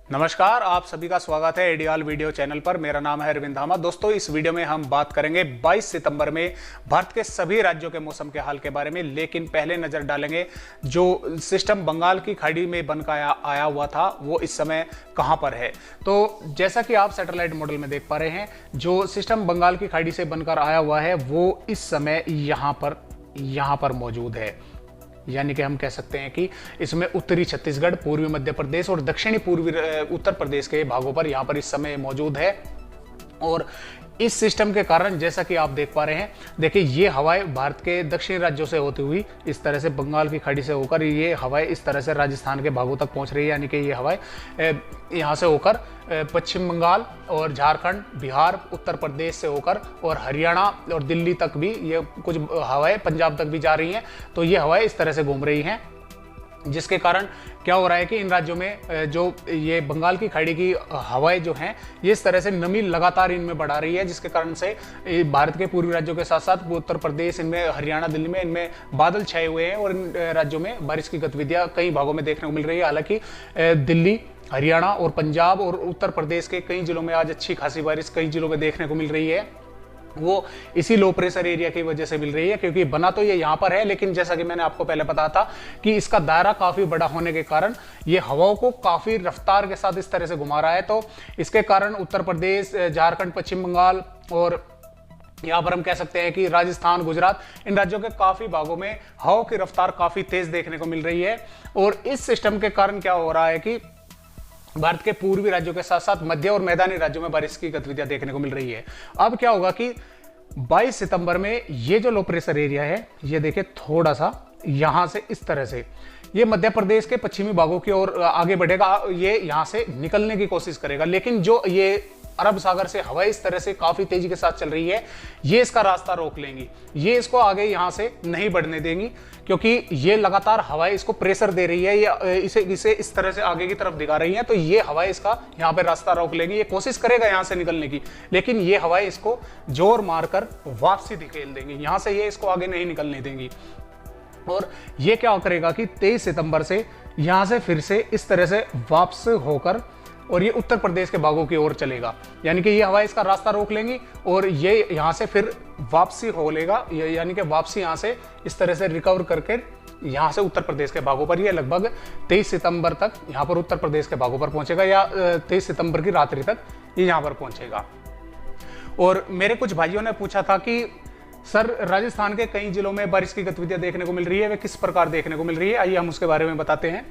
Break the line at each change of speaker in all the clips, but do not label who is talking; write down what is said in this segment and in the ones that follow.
नमस्कार, आप सभी का स्वागत है एडियाल वीडियो चैनल पर। मेरा नाम है अरविंद धामा। दोस्तों, इस वीडियो में हम बात करेंगे 22 सितंबर में भारत के सभी राज्यों के मौसम के हाल के बारे में। लेकिन पहले नजर डालेंगे जो सिस्टम बंगाल की खाड़ी में बनकर आया हुआ था वो इस समय कहां पर है। तो जैसा कि आप सैटेलाइट मॉडल में देख पा रहे हैं, जो सिस्टम बंगाल की खाड़ी से बनकर आया हुआ है वो इस समय यहाँ पर मौजूद है। यानी कि हम कह सकते हैं कि इसमें उत्तरी छत्तीसगढ़, पूर्वी मध्य प्रदेश और दक्षिणी पूर्वी उत्तर प्रदेश के भागों पर यहाँ पर इस समय मौजूद है। और इस सिस्टम के कारण जैसा कि आप देख पा रहे हैं, देखिए ये हवाएं भारत के दक्षिणी राज्यों से होती हुई इस तरह से बंगाल की खाड़ी से होकर ये हवाएं इस तरह से राजस्थान के भागों तक पहुंच रही है। यानी कि ये हवाएं यहाँ से होकर पश्चिम बंगाल और झारखंड, बिहार, उत्तर प्रदेश से होकर और हरियाणा और दिल्ली तक भी ये कुछ हवाएं पंजाब तक भी जा रही हैं। तो ये हवाएं इस तरह से घूम रही हैं, जिसके कारण क्या हो रहा है कि इन राज्यों में जो ये बंगाल की खाड़ी की हवाएं जो हैं ये इस तरह से नमी लगातार इनमें बढ़ा रही है, जिसके कारण से भारत के पूर्वी राज्यों के साथ साथ उत्तर प्रदेश, इनमें हरियाणा, दिल्ली में इनमें बादल छाए हुए हैं और इन राज्यों में बारिश की गतिविधियां कई भागों में देखने को मिल रही है। हालांकि दिल्ली, हरियाणा और पंजाब और उत्तर प्रदेश के कई जिलों में आज अच्छी खासी बारिश कई जिलों में देखने को मिल रही है। वो इसी लो प्रेशर एरिया की वजह से मिल रही है, क्योंकि बना तो ये यहाँ पर है, लेकिन जैसा कि मैंने आपको पहले बताया था कि इसका दायरा काफी बड़ा होने के कारण ये हवाओं को काफी रफ्तार के साथ इस तरह से घुमा रहा है। तो इसके कारण उत्तर प्रदेश, झारखंड, पश्चिम बंगाल और यहाँ पर हम कह सकते हैं कि राजस्थान, गुजरात, इन राज्यों के काफी भागों में हवाओं की रफ्तार काफी तेज देखने को मिल रही है। और इस सिस्टम के कारण क्या हो रहा है कि भारत के पूर्वी राज्यों के साथ साथ मध्य और मैदानी राज्यों में बारिश की गतिविधियां देखने को मिल रही है। अब क्या होगा कि 22 सितंबर में ये जो लो प्रेशर एरिया है, ये देखिए थोड़ा सा यहां से इस तरह से ये मध्य प्रदेश के पश्चिमी भागों की ओर आगे बढ़ेगा, ये यहां से निकलने की कोशिश करेगा। लेकिन जो ये अरब सागर से हवाएं इस तरह से काफी तेजी के साथ चल रही है, ये इसका रास्ता रोक लेंगी, ये इसको आगे यहां से नहीं बढ़ने देंगी, क्योंकि ये लगातार हवाएं इसको प्रेशर दे रही है, या इसे इस तरह से आगे की तरफ दिखा रही हैं। तो ये हवाएं इसका यहाँ पे रास्ता रोक लेंगी, ये कोशिश करेगा यहाँ से निकलने की, लेकिन ये हवाएं इसको जोर मारकर वापसी धकेल देंगी, यहाँ से ये इसको आगे नहीं निकलने देंगी। और ये क्या करेगा कि 23 सितंबर से यहाँ से फिर से इस तरह से वापस होकर और ये उत्तर प्रदेश के भागों की ओर चलेगा। यानी कि ये हवाएं इसका रास्ता रोक लेंगी और ये यहाँ से फिर वापसी हो लेगा, यानी कि वापसी यहाँ से इस तरह से रिकवर करके यहाँ से उत्तर प्रदेश के भागों पर ये लगभग 23 सितंबर तक यहाँ पर उत्तर प्रदेश के भागों पर पहुंचेगा, या 23 सितंबर की रात्रि तक ये यहाँ पर पहुंचेगा। और मेरे कुछ भाइयों ने पूछा था कि सर, राजस्थान के कई जिलों में बारिश की गतिविधियां देखने को मिल रही है, वे किस प्रकार देखने को मिल रही है, आइए हम उसके बारे में बताते हैं।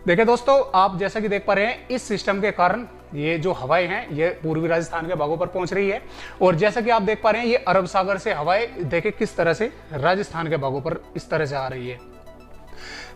देखिए दोस्तों, आप जैसा कि देख पा रहे हैं, इस सिस्टम के कारण ये जो हवाएं हैं ये पूर्वी राजस्थान के भागों पर पहुंच रही है। और जैसा कि आप देख पा रहे हैं, ये अरब सागर से हवाएं देखिए किस तरह से राजस्थान के भागों पर इस तरह से आ रही है।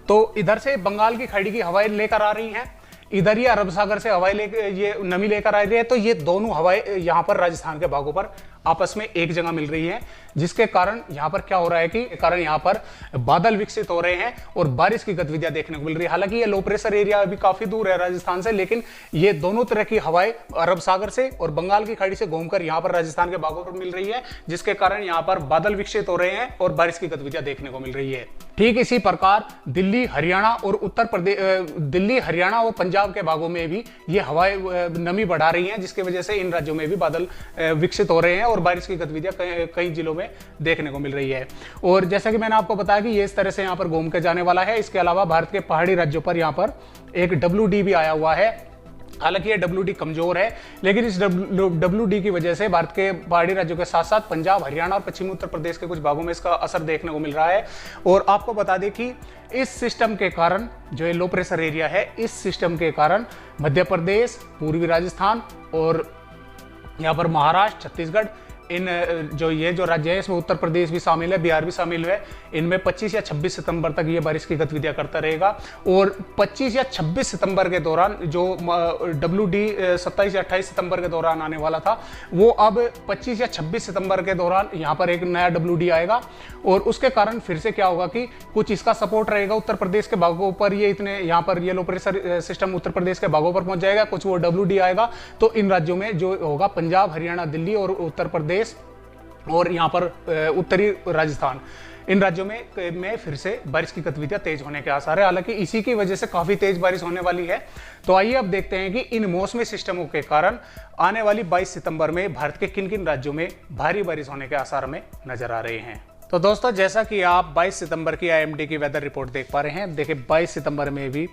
तो इधर से बंगाल की खाड़ी की हवाएं लेकर आ रही हैं, इधर ही अरब सागर से हवाएं ये नमी लेकर आ रही है। तो ये दोनों हवाएं यहाँ पर राजस्थान के भागों पर आपस में एक जगह मिल रही है, जिसके कारण यहाँ पर क्या हो रहा है कि यहाँ पर बादल विकसित हो रहे हैं और बारिश की गतिविधियां देखने को मिल रही है। हालांकि ये लो प्रेशर एरिया अभी काफी दूर है राजस्थान से, लेकिन ये दोनों तरह की हवाएं अरब सागर से और बंगाल की खाड़ी से घूमकर यहाँ पर राजस्थान के भागों पर मिल रही है, जिसके कारण यहाँ पर बादल विकसित हो रहे हैं और बारिश की गतिविधियां देखने को मिल रही है। ठीक इसी प्रकार दिल्ली, हरियाणा और उत्तर प्रदेश, दिल्ली, हरियाणा और पंजाब के भागों में भी ये हवाएं नमी बढ़ा रही हैं, जिसकी वजह से इन राज्यों में भी बादल विकसित हो रहे हैं और बारिश की गतिविधियां कई जिलों में देखने को मिल रही है। और जैसा कि मैंने आपको बताया कि ये इस तरह से यहाँ पर घूम के जाने वाला है। इसके अलावा भारत के पहाड़ी राज्यों पर यहाँ पर एक WD भी आया हुआ है। हालांकि ये WD कमजोर है, लेकिन इस WD की वजह से भारत के पहाड़ी राज्यों के साथ साथ पंजाब, हरियाणा और पश्चिमी उत्तर प्रदेश के कुछ भागों में इसका असर देखने को मिल रहा है। और आपको बता दें कि इस सिस्टम के कारण, जो ये लो प्रेशर एरिया है, इस सिस्टम के कारण मध्य प्रदेश, पूर्वी राजस्थान और यहाँ पर महाराष्ट्र, छत्तीसगढ़, इन जो राज्य है इसमें उत्तर प्रदेश भी शामिल है, बिहार भी शामिल है, इनमें 25 या 26 सितंबर तक ये बारिश की गतिविधियां करता रहेगा। और 25 या 26 सितंबर के दौरान जो WD 27 या 28 सितंबर के दौरान आने वाला था, वो अब 25 या 26 सितंबर के दौरान यहाँ पर एक नया WD आएगा। और उसके कारण फिर से क्या होगा कि कुछ इसका सपोर्ट रहेगा उत्तर प्रदेश के भागों पर, ये इतने यहाँ पर ये low pressure system Uttar Pradesh के भागों पर पहुंच जाएगा, कुछ वो WD आएगा। तो इन राज्यों में जो होगा पंजाब, हरियाणा, दिल्ली और उत्तर प्रदेश और यहाँ पर उत्तरी राजस्थान, इन राज्यों में फिर से बारिश की गतिविधियां तेज होने के आसार है। हालांकि इसी की वजह से काफी तेज बारिश होने वाली है। तो आइए अब देखते हैं कि इन मौसमी सिस्टमों के कारण आने वाली 22 सितंबर में भारत के किन किन राज्यों में भारी बारिश होने के आसार हमें नजर आ रहे हैं। तो दोस्तों, जैसा कि आप 22 सितंबर की आईएमडी की वेदर रिपोर्ट देख पा रहे हैं, देखिए 22 सितंबर में भी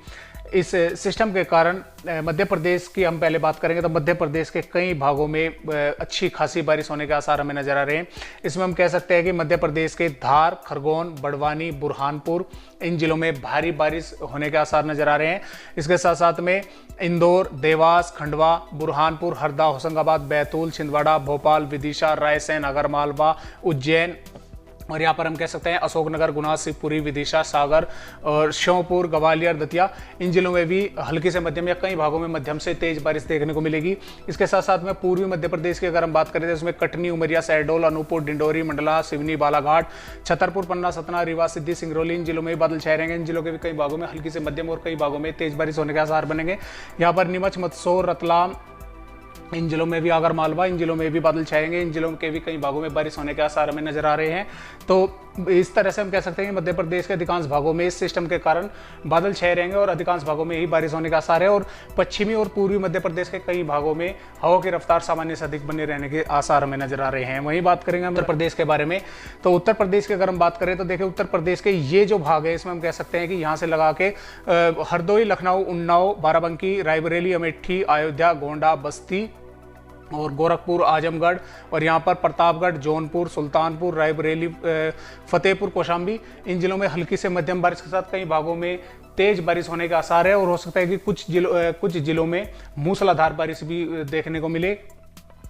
इस सिस्टम के कारण मध्य प्रदेश की हम पहले बात करेंगे तो मध्य प्रदेश के कई भागों में अच्छी खासी बारिश होने के आसार हमें नजर आ रहे हैं। इसमें हम कह सकते हैं कि मध्य प्रदेश के धार, खरगोन, बड़वानी, बुरहानपुर, इन जिलों में भारी बारिश होने के आसार नजर आ रहे हैं। इसके साथ साथ में इंदौर, देवास, खंडवा, बुरहानपुर, हरदा, होशंगाबाद, बैतूल, छिंदवाड़ा, भोपाल, विदिशा, रायसेन, आगरमालवा, उज्जैन, और यहाँ पर हम कह सकते हैं अशोकनगर, गुना, शिवपुरी, विदिशा, सागर और श्योपुर, ग्वालियर, दतिया, इन जिलों में भी हल्की से मध्यम या कई भागों में मध्यम से तेज बारिश देखने को मिलेगी। इसके साथ साथ में पूर्वी मध्य प्रदेश की अगर हम बात करें तो इसमें कटनी, उमरिया, शहडोल, अनूपपुर, डिंडोरी, मंडला, सिवनी, बालाघाट, छतरपुर, पन्ना, सतना, रीवा, सिद्धि, सिंगरौली, इन जिलों में भी बादल छाए रहेंगे। इन जिलों के भी कई भागों में हल्की से मध्यम और कई भागों में तेज बारिश होने के आसार बनेंगे। यहाँ पर नीमच, मंदसौर, रतलाम, इन जिलों में भी आगरमालवा, इन जिलों में भी बादल छाएंगे। इन जिलों के भी कई भागों में बारिश होने के आसार हमें नजर आ रहे हैं। तो इस तरह से हम कह सकते हैं कि मध्य प्रदेश के अधिकांश भागों में इस सिस्टम के कारण बादल छाए रहेंगे और अधिकांश भागों में ही बारिश होने का आसार है। और पश्चिमी और पूर्वी मध्य प्रदेश के कई भागों में हवा की रफ्तार सामान्य से अधिक बने रहने के आसार हमें नजर आ रहे हैं। वहीं बात करेंगे उत्तर प्रदेश के बारे में, तो उत्तर प्रदेश की अगर हम बात करें तो देखिए उत्तर प्रदेश के ये जो भाग है इसमें हम कह सकते हैं कि यहाँ से लगा के हरदोई, लखनऊ, उन्नाव, बाराबंकी, रायबरेली, अमेठी, अयोध्या, गोंडा, बस्ती और गोरखपुर, आजमगढ़, और यहाँ पर प्रतापगढ़, जौनपुर, सुल्तानपुर, रायबरेली, फतेहपुर, कौशाम्बी, इन जिलों में हल्की से मध्यम बारिश के साथ कई भागों में तेज बारिश होने का आसार है। और हो सकता है कि कुछ जिलों में मूसलाधार बारिश भी देखने को मिले।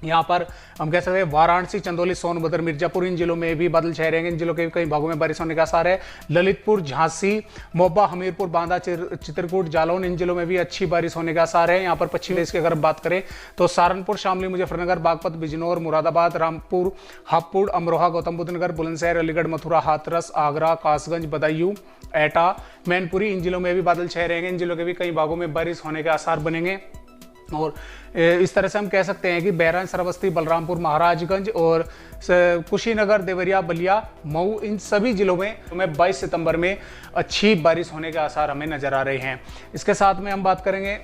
यहाँ पर हम कह सकते हैं वाराणसी, चंदौली, सोनभद्र, मिर्जापुर, इन जिलों में भी बादल छाए रहेंगे। इन जिलों के कई भागों में बारिश होने का आसार है। ललितपुर, झांसी, मोबा, हमीरपुर, बांदा, चित्रकूट, जालौन, इन जिलों में भी अच्छी बारिश होने का आसार है। यहाँ पर पश्चिमी देश की अगर बात करें तो सहारनपुर, शामली, मुजफ्फरनगर, बागपत, बिजनौर, मुरादाबाद, रामपुर, हापुड़, अमरोहा, गौतम बुद्ध नगर, बुलंदशहर, अलीगढ़, मथुरा, हाथरस, आगरा, कासगंज, बदायूं, एटा, मैनपुरी, इन जिलों में भी बादल छाए रहेंगे। इन जिलों के भी कई भागों में बारिश होने के आसार बनेंगे। और इस तरह से हम कह सकते हैं कि बहराइच, श्रावस्ती, बलरामपुर, महाराजगंज और कुशीनगर, देवरिया, बलिया, मऊ, इन सभी जिलों में 22 सितंबर में अच्छी बारिश होने के आसार हमें नजर आ रहे हैं। इसके साथ में हम बात करेंगे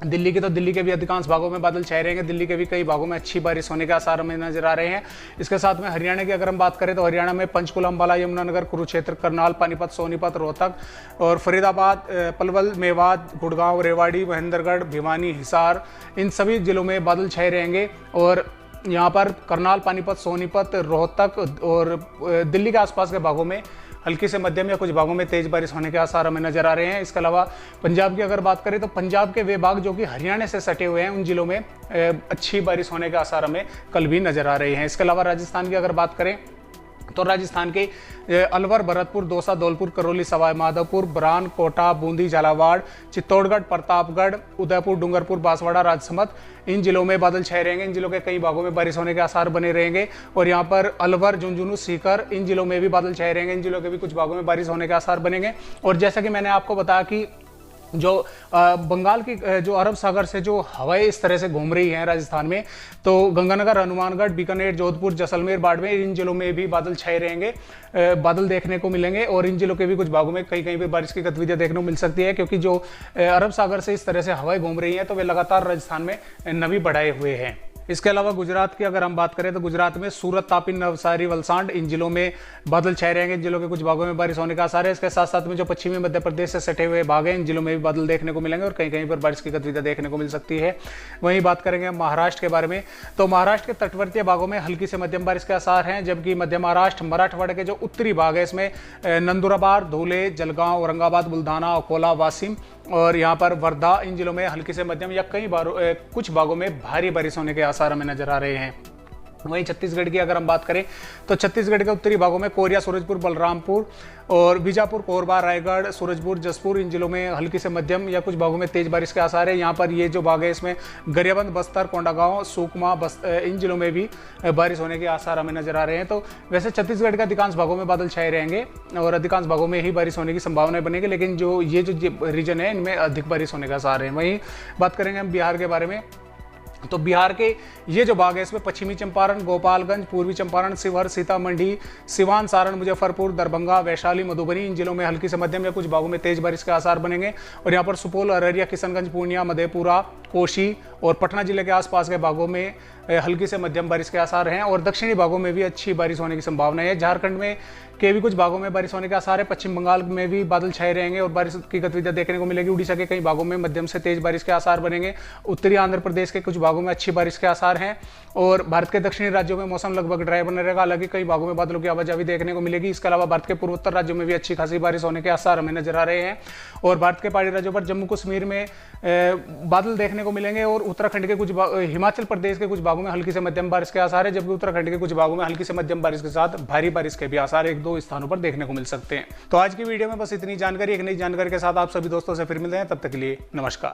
दिल्ली की, तो दिल्ली के भी अधिकांश भागों में बादल छाए रहेंगे। दिल्ली के भी कई भागों में अच्छी बारिश होने के आसार हमें नजर आ रहे हैं। इसके साथ में हरियाणा की अगर हम बात करें तो हरियाणा में पंचकुला, अंबाला, यमुनानगर, कुरुक्षेत्र, करनाल, पानीपत, सोनीपत, रोहतक और फरीदाबाद, पलवल, मेवात, गुड़गांव, रेवाड़ी, महेंद्रगढ़, भिवानी, हिसार, इन सभी जिलों में बादल छाए रहेंगे। और यहाँ पर करनाल, पानीपत, सोनीपत, रोहतक और दिल्ली के आसपास के भागों में हल्की से मध्यम या कुछ भागों में तेज बारिश होने के आसार हमें नजर आ रहे हैं। इसके अलावा पंजाब की अगर बात करें तो पंजाब के वे भाग जो कि हरियाणा से सटे हुए हैं उन जिलों में अच्छी बारिश होने के आसार हमें कल भी नजर आ रहे हैं। इसके अलावा राजस्थान की अगर बात करें तो राजस्थान के अलवर, भरतपुर, दौसा, धौलपुर, करौली, सवाई माधोपुर, बरान, कोटा, बूंदी, झालावाड़, चित्तौड़गढ़, प्रतापगढ़, उदयपुर, डूंगरपुर, बांसवाड़ा, राजसमंद, इन जिलों में बादल छाए रहेंगे। इन जिलों के कई भागों में बारिश होने के आसार बने रहेंगे। और यहाँ पर अलवर, झुंझुनू, सीकर, इन जिलों में भी बादल छाए रहेंगे। इन जिलों के भी कुछ भागों में बारिश होने के आसार बनेंगे। और जैसा कि मैंने आपको बताया कि जो बंगाल की जो अरब सागर से जो हवाएं इस तरह से घूम रही हैं राजस्थान में, तो गंगानगर, हनुमानगढ़, बीकानेर, जोधपुर, जैसलमेर, बाड़मेर, इन जिलों में भी बादल छाए रहेंगे, बादल देखने को मिलेंगे। और इन जिलों के भी कुछ भागों में कहीं पे बारिश की गतिविधियां देखने को मिल सकती है, क्योंकि जो अरब सागर से इस तरह से हवाएं घूम रही हैं तो वे लगातार राजस्थान में नमी बढ़ाए हुए हैं। इसके अलावा गुजरात की अगर हम बात करें तो गुजरात में सूरत, तापी, नवसारी, वलसाड, इन जिलों में बादल छाए रहेंगे। इन जिलों के कुछ भागों में बारिश होने का आसार है। इसके साथ साथ में जो पश्चिमी मध्य प्रदेश से सटे हुए भाग हैं इन जिलों में भी बादल देखने को मिलेंगे और कहीं कहीं पर बारिश की गतिविधियां देखने को मिल सकती है। वहीं बात करेंगे महाराष्ट्र के बारे में, तो महाराष्ट्र के तटवर्तीय भागों में हल्की से मध्यम बारिश के आसार हैं, जबकि मध्य महाराष्ट्र, मराठवाड़ा के जो उत्तरी भाग है इसमें नंदुरबार, धुले, जलगांव, औरंगाबाद, बुल्धाना, अकोला, वाशिम और यहाँ पर वर्धा, इन जिलों में हल्की से मध्यम या कुछ भागों में भारी बारिश होने के आसार हमें नजर आ रहे हैं। वहीं छत्तीसगढ़ की अगर हम बात करें तो छत्तीसगढ़ के उत्तरी भागों में कोरिया, सूरजपुर, बलरामपुर और बीजापुर, कोरबा, रायगढ़, सूरजपुर, जसपुर, इन जिलों में हल्की से मध्यम या कुछ भागों में तेज बारिश के आसार है। यहाँ पर ये जो भाग है इसमें गरियाबंद, बस्तर, कोंडागांव, सुकमा, इन जिलों में भी बारिश होने के आसार हमें नजर आ रहे हैं। तो वैसे छत्तीसगढ़ के अधिकांश भागों में बादल छाए रहेंगे और अधिकांश भागों में ही बारिश होने की संभावनाएं बनेगी, लेकिन जो रीजन है इनमें अधिक बारिश होने का आसार है। वहीं बात करेंगे हम बिहार के बारे में, तो बिहार के ये जो भाग है इसमें पश्चिमी चंपारण, गोपालगंज, पूर्वी चंपारण, शिवहर, सीतामढ़ी, सिवान, सारण, मुजफ्फरपुर, दरभंगा, वैशाली, मधुबनी, इन जिलों में हल्की से मध्यम या कुछ भागों में तेज बारिश के आसार बनेंगे। और यहाँ पर सुपौल, अररिया, किशनगंज, पूर्णिया, मधेपुरा, कोसी और पटना जिले के आसपास के भागों में हल्की से मध्यम बारिश के आसार हैं। और दक्षिणी भागों में भी अच्छी बारिश होने की संभावना है। झारखंड में के भी कुछ भागों में बारिश होने के आसार है। पश्चिम बंगाल में भी बादल छाए रहेंगे और बारिश की गतिविधियां देखने को मिलेगी। उड़ीसा के कई भागों में मध्यम से तेज बारिश के आसार बनेंगे। उत्तरी आंध्र प्रदेश के कुछ भागों में अच्छी बारिश के आसार हैं। और भारत के दक्षिणी राज्यों में मौसम लगभग ड्राई बना रहेगा, हालांकि कई भागों में बादलों की आवाजाही देखने को मिलेगी। इसके अलावा भारत के पूर्वोत्तर राज्यों में भी अच्छी खासी बारिश होने के आसार हमें नजर आ रहे हैं। और भारत के पहाड़ी राज्यों पर जम्मू कश्मीर में बादल देखने को मिलेंगे और उत्तराखंड के कुछ हिमाचल प्रदेश के कुछ भागों में हल्की से मध्यम बारिश के आसार है, जबकि उत्तराखंड के कुछ भागों में हल्की से मध्यम बारिश के साथ भारी बारिश के भी आसार एक दो स्थानों पर देखने को मिल सकते हैं। तो आज की वीडियो में बस इतनी जानकारी, एक नई जानकारी के साथ आप सभी दोस्तों से फिर मिलते हैं। तब तक के लिए नमस्कार।